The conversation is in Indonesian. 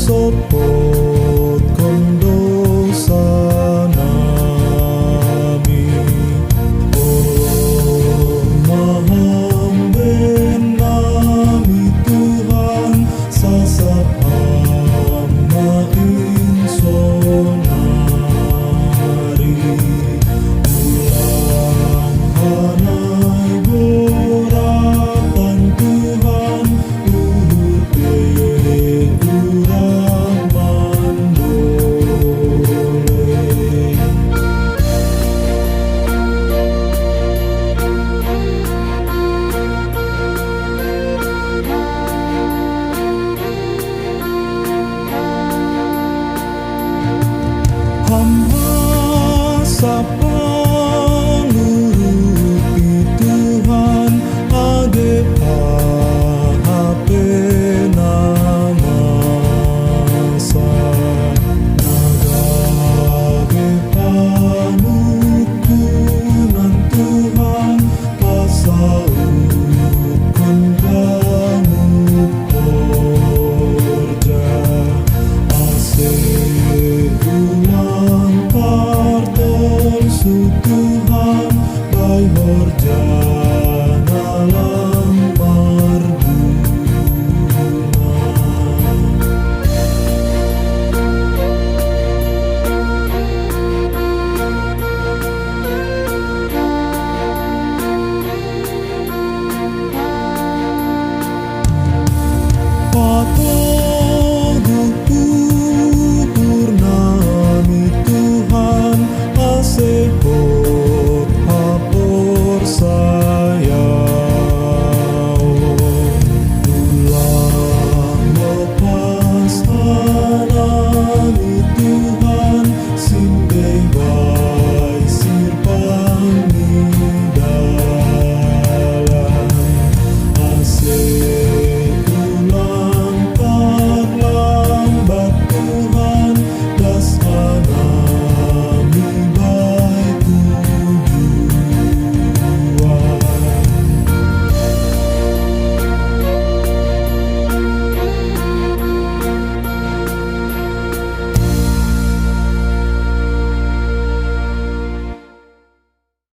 sopot kon dosa nami. Oh mahamben nami Tuhan sasap hamba insonari. Ulang hanai boratan Tuhan luhur pe urang mandoleng. Hamba sapa ngurupi Tuhan age hape namasa nagage panutunan Tuhan pasaut kon bangun porja ase ulang partor su Tuhan bai horja nalang marguna. Patoguk purnami Tuhan aseho